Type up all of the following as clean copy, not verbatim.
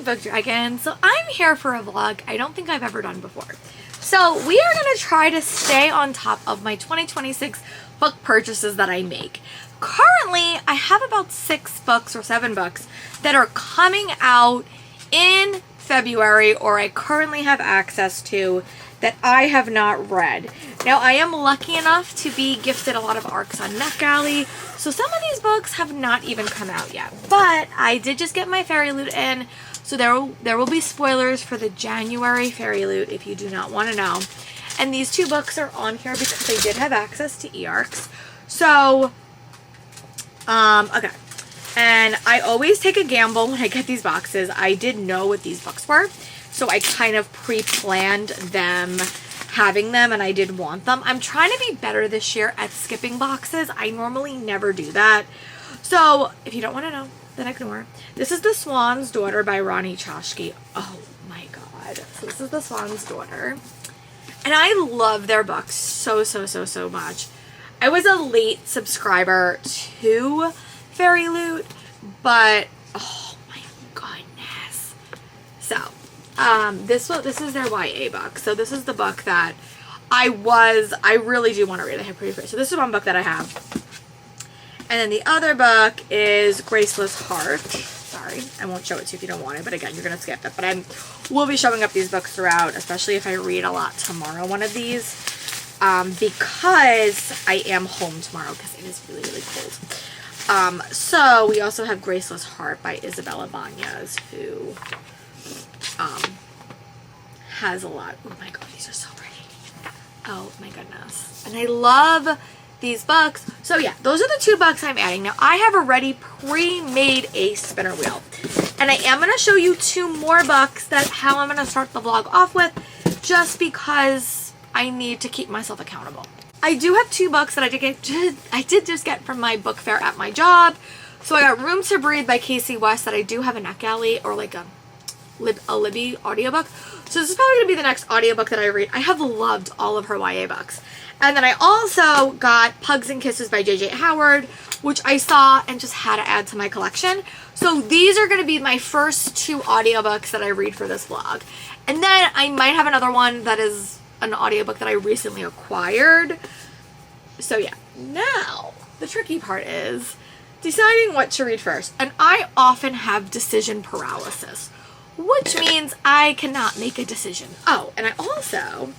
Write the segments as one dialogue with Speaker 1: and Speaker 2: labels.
Speaker 1: Book Dragon. So I'm here for a vlog I don't think I've ever done before. So we are going to try to stay on top of my 2026 book purchases that I make. Currently, I have about 6 books or 7 books that are coming out in February, or I currently have access to, that I have not read. Now, I am lucky enough to be gifted a lot of ARCs on NetGalley, so some of these books have not even come out yet. But I did just get my Fairy Loot in, so there will be spoilers for the January Fairy Loot if you do not want to know. And these 2 books are on here because I did have access to eARCs. So, okay. And I always take a gamble when I get these boxes. I did know what these books were, so I kind of pre-planned them, having them, and I did want them. I'm trying to be better this year at skipping boxes. I normally never do that. So, if you don't want to know, then ignore. This is The Swan's Daughter by Ronnie Chashki. Oh my god. So this is The Swan's Daughter. And I love their books so much. I was a late subscriber to Fairy Loot, but oh my goodness. So, this is their YA book. So this is the book that I really do want to read. I have pretty free. So this is one book that I have. And then the other book is Graceless Heart. Sorry, I won't show it to you if you don't want it, but again, you're going to skip it. But I will be showing up these books throughout, especially if I read a lot tomorrow, one of these, because I am home tomorrow because it is really cold. So we also have Graceless Heart by Isabella Bañez, who has a lot. Oh my god, these are so pretty. Oh my goodness. And I love these books. So yeah, those are the 2 books I'm adding. Now I have already pre-made a spinner wheel, and I am going to show you 2 more books that how I'm going to start the vlog off with, just because I need to keep myself accountable. I do have 2 books that I did just get from my book fair at my job. So I got Room to Breathe by Casey West that I do have a NetGalley, or like a Libby audiobook. So this is probably going to be the next audiobook that I read. I have loved all of her YA books. And then I also got Pugs and Kisses by J.J. Howard, which I saw and just had to add to my collection. So these are going to be my first 2 audiobooks that I read for this vlog. And then I might have another one that is an audiobook that I recently acquired. So yeah, now the tricky part is deciding what to read first. And I often have decision paralysis, which means I cannot make a decision. Oh, and I also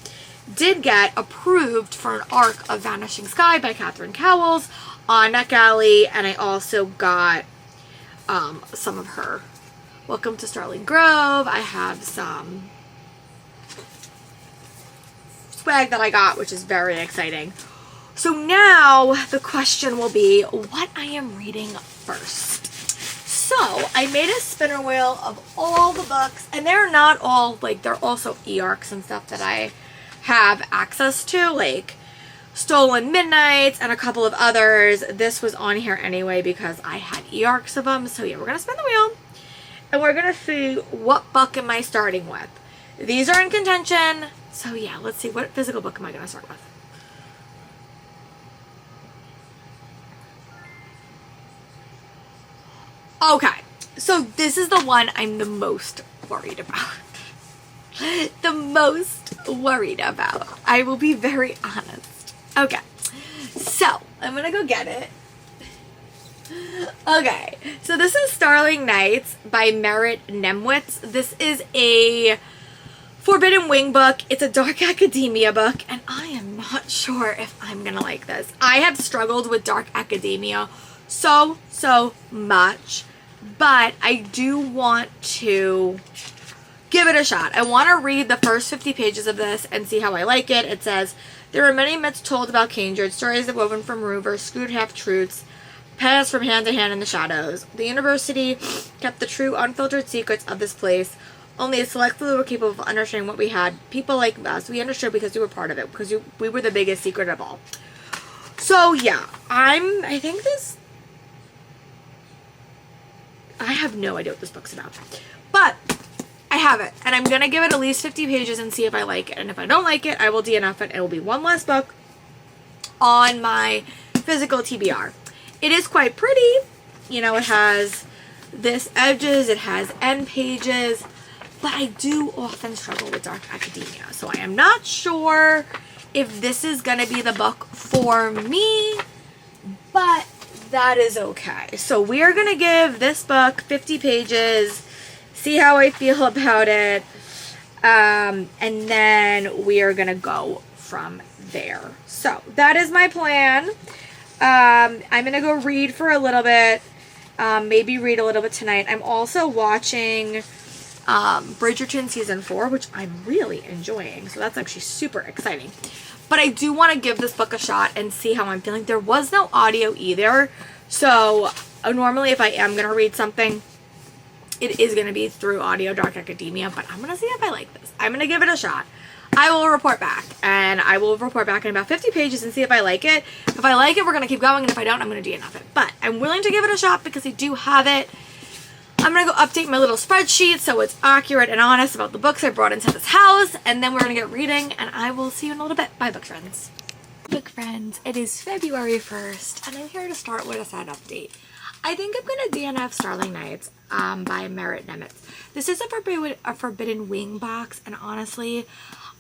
Speaker 1: did get approved for an ARC of Vanishing Sky by Catherine Cowles on NetGalley, and I also got some of her Welcome to Starling Grove. I have some swag that I got, which is very exciting. So now the question will be what I am reading first. So I made a spinner wheel of all the books, and they're not all, like, they're also eARCs and stuff that I have access to, like Stolen Midnights and a couple of others. This was on here anyway because I had eARCs of them. So yeah, we're going to spin the wheel and we're going to see what book am I starting with. These are in contention. So yeah, let's see, what physical book am I going to start with? Okay, so this is the one I'm the most worried about. The most worried about. I will be very honest. Okay, so I'm gonna go get it. Okay, so this is Starling Nights by Merritt Nemwitz. This is a Forbidden Wing book. It's a dark academia book, and I am not sure if I'm gonna like this. I have struggled with dark academia so much, but I do want to give it a shot. I want to read the first 50 pages of this and see how I like it. It says, there are many myths told about Kindred, stories that woven from rumors, skewed half-truths, passed from hand to hand in the shadows. The university kept the true, unfiltered secrets of this place. Only a select few were capable of understanding what we had. People like us, we understood because we were part of it, because we were the biggest secret of all. So yeah, I think this, I have no idea what this book's about. But I have it, and I'm going to give it at least 50 pages and see if I like it. And if I don't like it, I will DNF it. It will be one less book on my physical TBR. It is quite pretty. You know, it has this edges, it has end pages, but I do often struggle with dark academia. So I am not sure if this is going to be the book for me, but that is okay. So we are going to give this book 50 pages, see how I feel about it, and then we are going to go from there. So that is my plan. I'm going to go read for a little bit, maybe read a little bit tonight. I'm also watching Bridgerton season 4, which I'm really enjoying, so that's actually super exciting. But I do want to give this book a shot and see how I'm feeling. There was no audio either, so normally if I am going to read something, it is going to be through audio, Dark Academia, but I'm going to see if I like this. I'm going to give it a shot. I will report back, and I will report back in about 50 pages and see if I like it. If I like it, we're going to keep going, and if I don't, I'm going to DNF it. But I'm willing to give it a shot because I do have it. I'm going to go update my little spreadsheet so it's accurate and honest about the books I brought into this house, and then we're going to get reading, and I will see you in a little bit. Bye, book friends. Book friends, it is February 1st, and I'm here to start with a sad update. I think I'm going to DNF Starling Nights by Merritt Nemitz. This is a Forbidden Wing box, and honestly,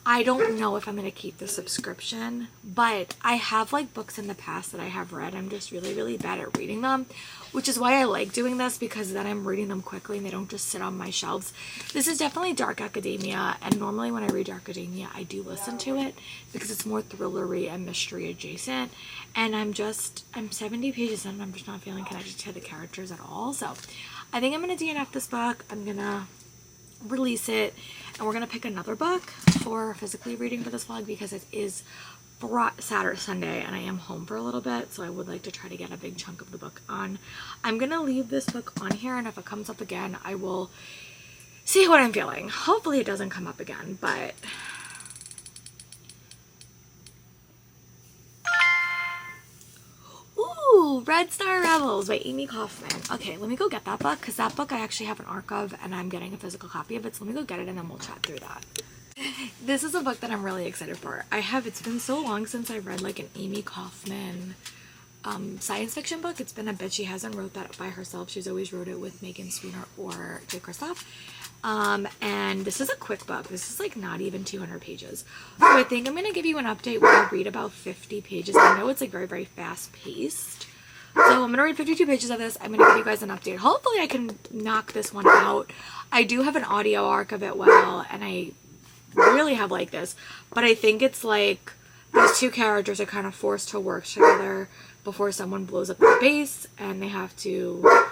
Speaker 1: I don't know if I'm going to keep the subscription, but I have like books in the past that I have read. I'm just really, really bad at reading them, which is why I like doing this, because then I'm reading them quickly and they don't just sit on my shelves. This is definitely dark academia, and normally when I read dark academia, I do listen to it because it's more thrillery and mystery adjacent, and I'm 70 pages in and I'm just not feeling connected to the characters at all. So I think I'm going to DNF this book. I'm going to release it, and we're going to pick another book for physically reading for this vlog because it is Saturday, Sunday, and I am home for a little bit, so I would like to try to get a big chunk of the book on. I'm going to leave this book on here, and if it comes up again, I will see what I'm feeling. Hopefully it doesn't come up again, but ooh, Red Star Rebels by Amy Kaufman. Okay, let me go get that book, because that book I actually have an ARC of, and I'm getting a physical copy of it, so let me go get it, and then we'll chat through that. This is a book that I'm really excited for. It's been so long since I've read like an Amy Kaufman science fiction book. It's been a bit. She hasn't wrote that by herself. She's always wrote it with Megan Sweener or Jay Kristoff. And this is a quick book. This is like not even 200 pages. So I think I'm going to give you an update when I read about 50 pages. I know it's like very, very fast paced. So I'm going to read 52 pages of this. I'm going to give you guys an update. Hopefully I can knock this one out. I do have an audio arc of it well, and I really have like this, but I think it's like these two characters are kind of forced to work together before someone blows up their base, and they have to,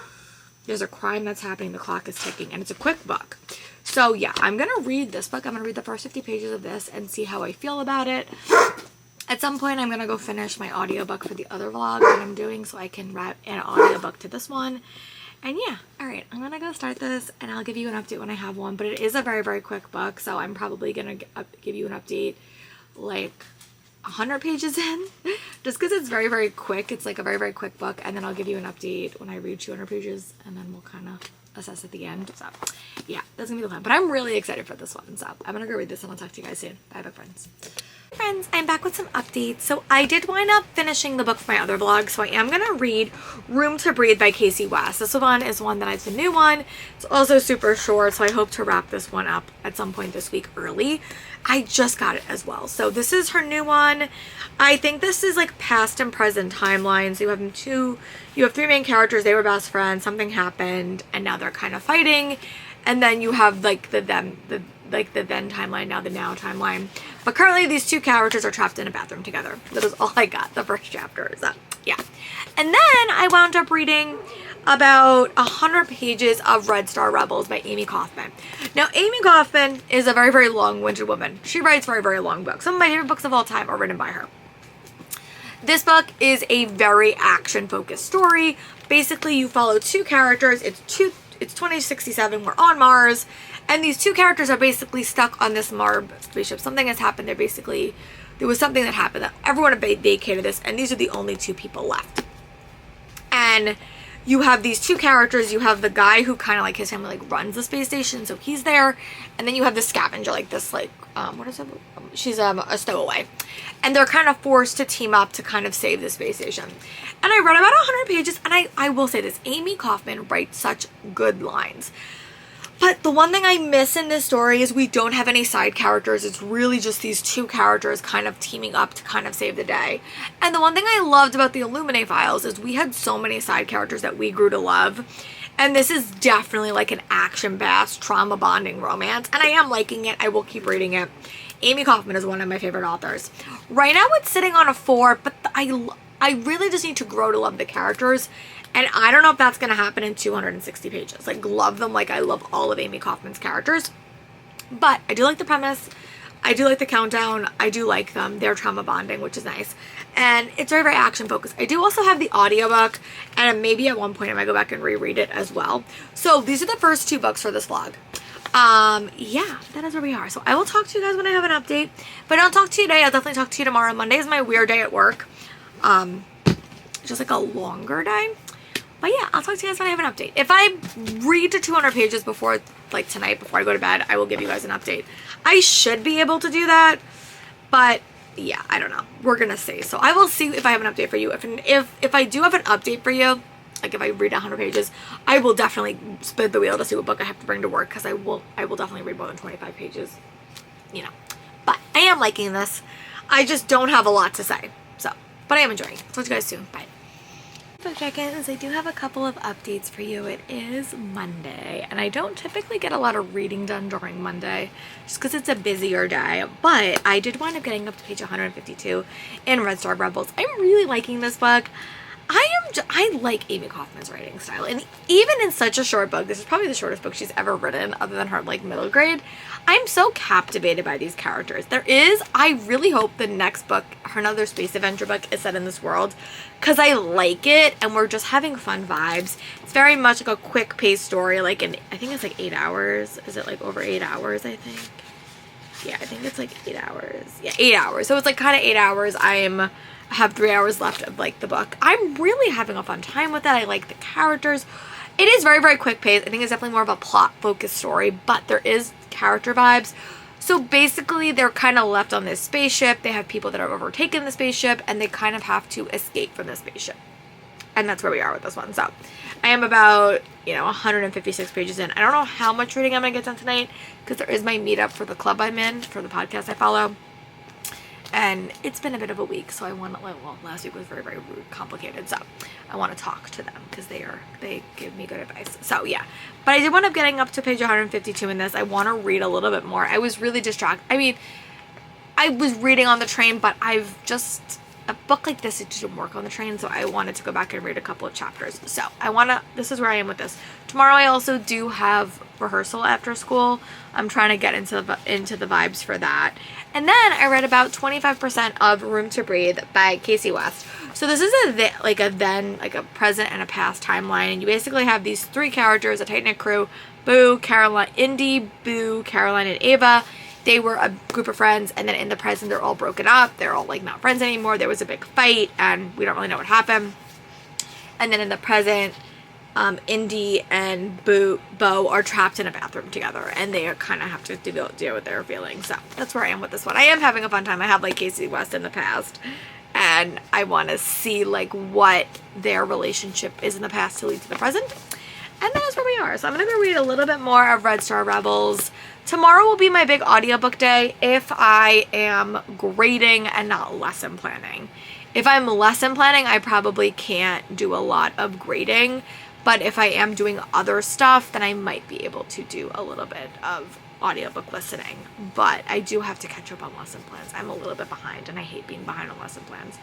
Speaker 1: there's a crime that's happening, the clock is ticking, and it's a quick book. So yeah, I'm gonna read this book. I'm gonna read the first 50 pages of this and see how I feel about it. At some point I'm gonna go finish my audiobook for the other vlog that I'm doing, so I can wrap an audiobook to this one. And yeah, alright, I'm gonna go start this, and I'll give you an update when I have one, but it is a very, very quick book, so I'm probably gonna give you an update like 100 pages in, just because it's very, very quick. It's like a very, very quick book, and then I'll give you an update when I read 200 pages, and then we'll kind of assess at the end. So yeah, that's gonna be the plan, but I'm really excited for this one, so I'm gonna go read this, and I'll talk to you guys soon. Bye, book friends. Friends, I'm back with some updates. So I did wind up finishing the book for my other vlog, so I am going to read Room to Breathe by Casey West. This one is one that is the new one. It's also super short, so I hope to wrap this one up at some point this week early. I just got it as well. So this is her new one. I think this is like past and present timelines. You have three main characters. They were best friends. Something happened, and now they're kind of fighting. And then you have like the then timeline, now the now timeline. But currently these two characters are trapped in a bathroom together. That is all I got, the first chapter. So yeah. And then I wound up reading about 100 pages of Red Star Rebels by Amy Kaufman. Now Amy Kaufman is a very, very long-winded woman. She writes very, very long books. Some of my favorite books of all time are written by her. This book is a very action-focused story. Basically you follow two characters. It's 2067, we're on Mars, and these two characters are basically stuck on this Marb spaceship. Something has happened. There was something that happened that everyone vacated this, and these are the only two people left. And you have these two characters. You have the guy who kind of like his family like runs the space station, so he's there, and then you have the scavenger, like this like what is it? She's a stowaway, and they're kind of forced to team up to kind of save the space station. And I read about 100 pages, and I will say this: Amy Kaufman writes such good lines. But the one thing I miss in this story is we don't have any side characters. It's really just these two characters kind of teaming up to kind of save the day. And the one thing I loved about the Illuminae files is we had so many side characters that we grew to love. And this is definitely like an action-based trauma bonding romance. And I am liking it. I will keep reading it. Amy Kaufman is one of my favorite authors. Right now it's sitting on a 4, but I really just need to grow to love the characters. And I don't know if that's going to happen in 260 pages. Like, love them like I love all of Amy Kaufman's characters. But I do like the premise. I do like the countdown. I do like them. They're trauma bonding, which is nice. And it's very, very action focused. I do also have the audiobook. And maybe at one point I might go back and reread it as well. So these are the first 2 books for this vlog. Yeah, that is where we are. So I will talk to you guys when I have an update. If I don't talk to you today, I'll definitely talk to you tomorrow. Monday is my weird day at work. Just like a longer day. But yeah, I'll talk to you guys when I have an update. If I read to 200 pages before, like tonight, before I go to bed, I will give you guys an update. I should be able to do that, but yeah, I don't know. We're gonna see. So I will see if I have an update for you. If I do have an update for you, like if I read 100 pages, I will definitely spin the wheel to see what book I have to bring to work, because I will definitely read more than 25 pages, you know. But I am liking this. I just don't have a lot to say. So, but I am enjoying it. Talk to you guys soon. Bye. Book check-ins. I do have a couple of updates for you. It is Monday, and I don't typically get a lot of reading done during Monday just because it's a busier day, but I did wind up getting up to page 152 in Red Star Rebels. I'm really liking this book. I like Amy Kaufman's writing style, and even in such a short book, this is probably the shortest book she's ever written other than her like middle grade, I'm so captivated by these characters. I really hope the next book, her another space adventure book, is set in this world, because I like it and we're just having fun vibes. It's very much like a quick paced story, like I think it's like 8 hours. Is it like over 8 hours, I think? Yeah, I think it's like 8 hours. Yeah, 8 hours. So it's like kind of 8 hours. I have 3 hours left of like the book. I'm really having a fun time with it. I like the characters. It is very, very quick paced. I think it's definitely more of a plot focused story, but there is character vibes. So basically they're kind of left on this spaceship. They have people that have overtaken the spaceship, and they kind of have to escape from the spaceship. And that's where we are with this one. So I am about, 156 pages in. I don't know how much reading I'm going to get done tonight, because there is my meetup for the club I'm in, for the podcast I follow. And it's been a bit of a week, so last week was very, very complicated, so I want to talk to them because they give me good advice. So yeah, but I did wind up getting up to page 152 in this. I want to read a little bit more. I was really distracted. I mean, I was reading on the train, but a book like this, it didn't work on the train, so I wanted to go back and read a couple of chapters. So this is where I am with this. Tomorrow I also do have rehearsal after school. I'm trying to get into the vibes for that. And then I read about 25% of Room to Breathe by Casey West. So this is a present and a past timeline, and you basically have these 3 characters, a tight-knit crew: Boo, Caroline, Indy, Boo, Caroline, and Ava. They were a group of friends, and then in the present they're all broken up. They're all like not friends anymore. There was a big fight, and we don't really know what happened. And then in the present, Indy and Bo are trapped in a bathroom together, and they kind of have to deal with their feelings. So that's where I am with this one. I am having a fun time. I have like Casey West in the past, and I want to see like what their relationship is in the past to lead to the present. And that is where we are. So I'm going to go read a little bit more of Red Star Rebels. Tomorrow will be my big audiobook day if I am grading and not lesson planning. If I'm lesson planning, I probably can't do a lot of grading. But if I am doing other stuff, then I might be able to do a little bit of audiobook listening. But I do have to catch up on lesson plans. I'm a little bit behind, and I hate being behind on lesson plans.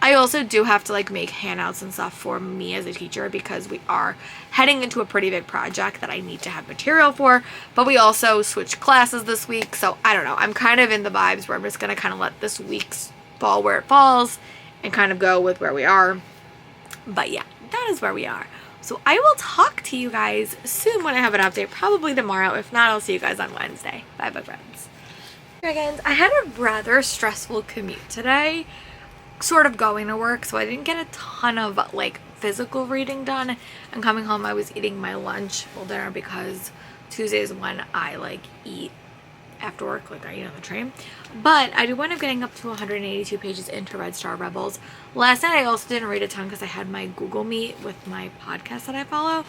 Speaker 1: I also do have to like make handouts and stuff for me as a teacher, because we are heading into a pretty big project that I need to have material for. But we also switched classes this week, so I don't know. I'm kind of in the vibes where I'm just going to kind of let this week's fall where it falls and kind of go with where we are. But yeah, that is where we are. So I will talk to you guys soon when I have an update, probably tomorrow. If not, I'll see you guys on Wednesday. Bye, bye, friends. Dragons, I had a rather stressful commute today, sort of going to work, so I didn't get a ton of like physical reading done. And coming home, I was eating my lunch for dinner because Tuesday is when I like eat after work, like I eat on the train. But I do wind up getting up to 182 pages into Red Star Rebels. Last night I also didn't read a ton because I had my Google Meet with my podcast that I follow.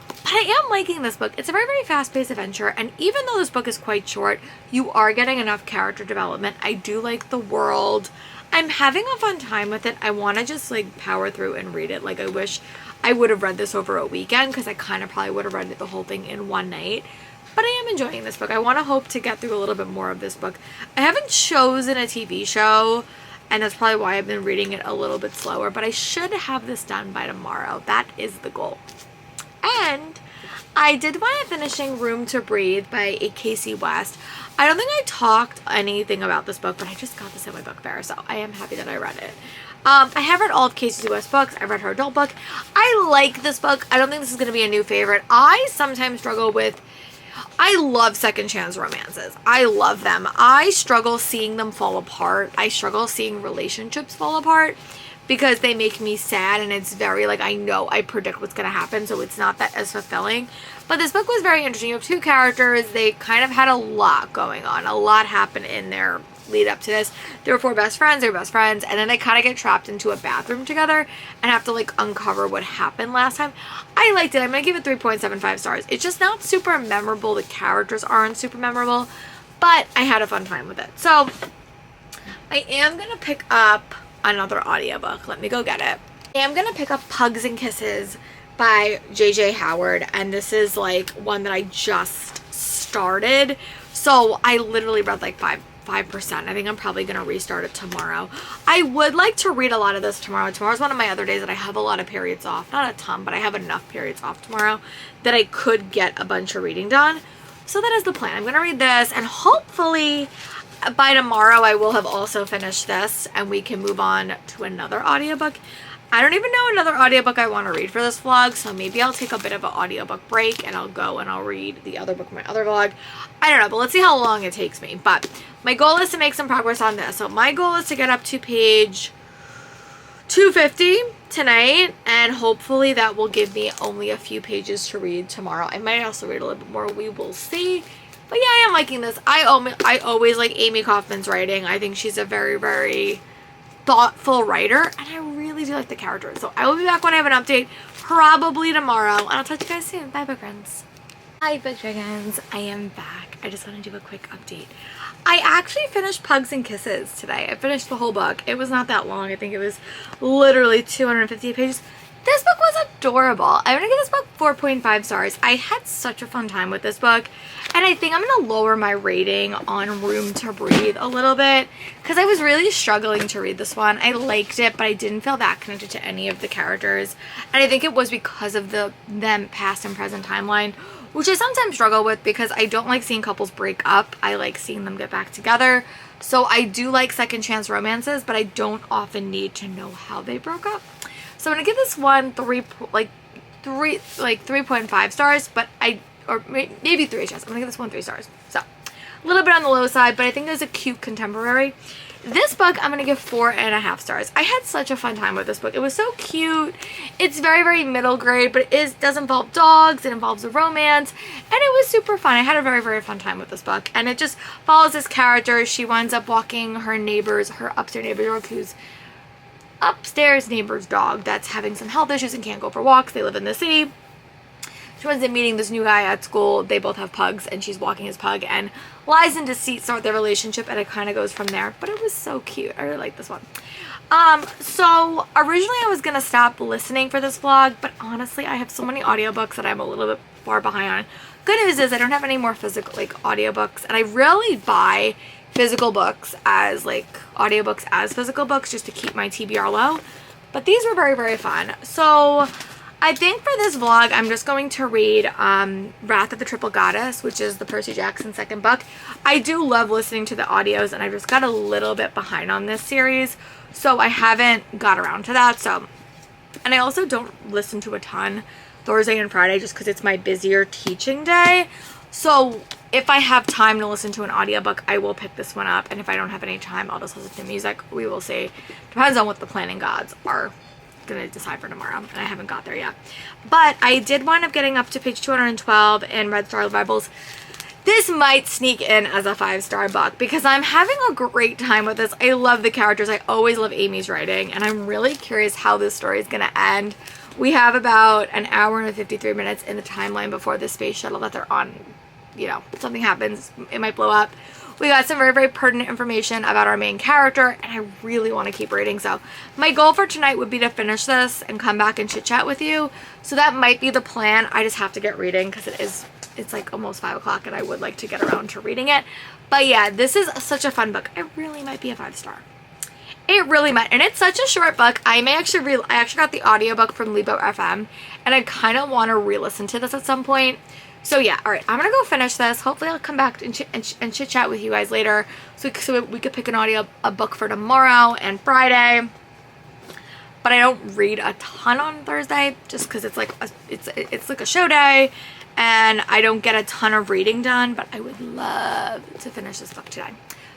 Speaker 1: But I am liking this book. It's a very, very fast-paced adventure, and even though this book is quite short, you are getting enough character development. I do like the world. I'm having a fun time with it. I want to just like power through and read it. Like I wish I would have read this over a weekend because I kind of probably would have read it the whole thing in one night. But I am enjoying this book. I want to hope to get through a little bit more of this book. I haven't chosen a TV show, and that's probably why I've been reading it a little bit slower, but I should have this done by tomorrow. That is the goal. And I did wind up finishing Room to Breathe by Casey West. I don't think I talked anything about this book, but I just got this at my book fair, so I am happy that I read it. I have read all of Casey West's books. I've read her adult book. I like this book. I don't think this is going to be a new favorite. I sometimes struggle with... I love second chance romances. I love them. I struggle seeing them fall apart. I struggle seeing relationships fall apart because they make me sad, and it's very like I know I predict what's going to happen, so it's not that as fulfilling. But this book was very interesting. You have two characters. They kind of had a lot going on. A lot happened in their lead up to this. They were four best friends. They were best friends, and then they kind of get trapped into a bathroom together and have to like uncover what happened last time. I liked it. I'm going to give it 3.75 stars. It's just not super memorable. The characters aren't super memorable, but I had a fun time with it. So I am going to pick up another audiobook. Let me go get it. I am going to pick up Pugs and Kisses by J.J. Howard, and this is like one that I just started. So I literally read like 5%. I think I'm probably going to restart it tomorrow. I would like to read a lot of this tomorrow. Tomorrow's one of my other days that I have a lot of periods off. Not a ton, but I have enough periods off tomorrow that I could get a bunch of reading done. So that is the plan. I'm going to read this, and hopefully by tomorrow I will have also finished this and we can move on to another audiobook. I don't even know another audiobook I want to read for this vlog, so maybe I'll take a bit of an audiobook break and I'll go and I'll read the other book in my other vlog. I don't know, but let's see how long it takes me. But my goal is to make some progress on this. So my goal is to get up to page 250 tonight, and hopefully that will give me only a few pages to read tomorrow. I might also read a little bit more. We will see. But yeah, I am liking this. I always like Amy Kaufman's writing. I think she's a very, very thoughtful writer, and I really do like the characters. So I will be back when I have an update, probably tomorrow, and I'll talk to you guys soon. Bye, book friends. Hi, book dragons. I am back. I just want to do a quick update. I actually finished Pugs and Kisses today. I finished the whole book. It was not that long. I think it was literally 250 pages. This book was adorable. I'm going to give this book 4.5 stars. I had such a fun time with this book. And I think I'm going to lower my rating on Room to Breathe a little bit because I was really struggling to read this one. I liked it, but I didn't feel that connected to any of the characters. And I think it was because of them past and present timeline, which I sometimes struggle with because I don't like seeing couples break up. I like seeing them get back together. So I do like second chance romances, but I don't often need to know how they broke up. So I'm going to give this one 3.5 stars, but or maybe 3 stars. I'm going to give this one 3 stars. So a little bit on the low side, but I think it was a cute contemporary. This book, I'm going to give 4.5 stars. I had such a fun time with this book. It was so cute. It's very, very middle grade, but it does involve dogs. It involves a romance, and it was super fun. I had a very, very fun time with this book, and it just follows this character. She winds up walking her upstairs neighbor's dog that's having some health issues and can't go for walks. They live in the city. She winds up meeting this new guy at school. They both have pugs, and she's walking his pug, and lies and deceit start their relationship, and it kind of goes from there. But it was so cute. I really like this one. So originally I was going to stop listening for this vlog, but honestly I have so many audiobooks that I'm a little bit far behind on. Good news is I don't have any more physical audiobooks, and I rarely buy physical books as audiobooks as physical books just to keep my TBR low. But these were very, very fun. So I think for this vlog, I'm just going to read Wrath of the Triple Goddess, which is the Percy Jackson second book. I do love listening to the audios, and I just got a little bit behind on this series, so I haven't got around to that. And I also don't listen to a ton Thursday and Friday just because it's my busier teaching day. So if I have time to listen to an audiobook, I will pick this one up, and if I don't have any time, I'll just listen to music. We will see. Depends on what the planning gods are gonna decide for tomorrow, and I haven't got there yet. But I did wind up getting up to page 212 in Red Star Rebels. This might sneak in as a 5-star book because I'm having a great time with this. I love the characters. I always love Amy's writing, and I'm really curious how this story is gonna end. We have about an hour and 53 minutes in the timeline before the space shuttle that they're on, you know, something happens, it might blow up. We got some very, very pertinent information about our main character, and I really want to keep reading. So my goal for tonight would be to finish this and come back and chit chat with you. So that might be the plan. I just have to get reading because it's like almost 5 o'clock, and I would like to get around to reading it. But yeah, this is such a fun book. It really might be a 5-star. It really might. And it's such a short book. I actually got the audiobook from Lebo FM, and I kind of want to re-listen to this at some point. So yeah, all right, I'm gonna go finish this. Hopefully I'll come back and chit chat with you guys later, so we could pick a book for tomorrow and Friday. But I don't read a ton on Thursday just because it's like a show day, and I don't get a ton of reading done. But I would love to finish this book today.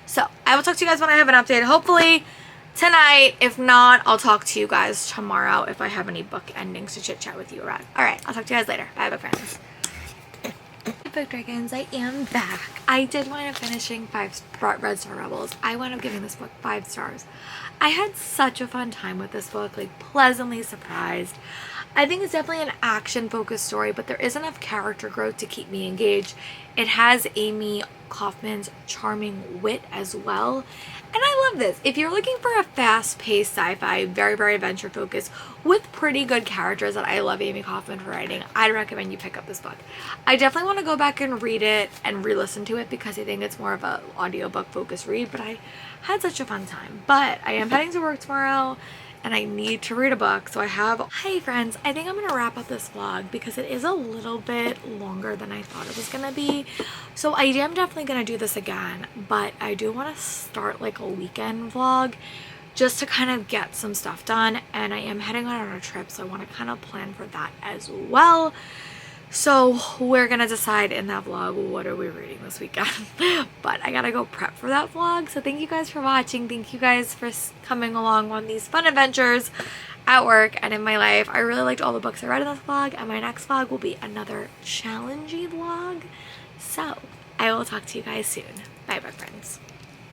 Speaker 1: So I will talk to you guys when I have an update. Hopefully tonight. If not, I'll talk to you guys tomorrow if I have any book endings to chit chat with you about. All right, I'll talk to you guys later. Bye, book friends. Book Dragons, I am back. I did wind up finishing Red Star Rebels. I wound up giving this book 5 stars. I had such a fun time with this book, like pleasantly surprised. I think it's definitely an action-focused story, but there is enough character growth to keep me engaged. It has Amy Kaufman's charming wit as well. And I love this. If you're looking for a fast-paced sci-fi, very, very adventure-focused, with pretty good characters that I love Amy Kaufman for writing, I'd recommend you pick up this book. I definitely want to go back and read it and re-listen to it because I think it's more of an audiobook-focused read, but I had such a fun time. But I am heading to work tomorrow, and I need to read a book, so I have... Hi friends, I think I'm going to wrap up this vlog because it is a little bit longer than I thought it was going to be. So I am definitely going to do this again, but I do want to start like a weekend vlog just to kind of get some stuff done, and I am heading on a trip, so I want to kind of plan for that as well. So we're gonna decide in that vlog what are we reading this weekend. But I gotta go prep for that vlog. So thank you guys for watching. Thank you guys for coming along on these fun adventures at work and in my life. I really liked all the books I read in this vlog, and my next vlog will be another challenging vlog. So I will talk to you guys soon. Bye, bye friends.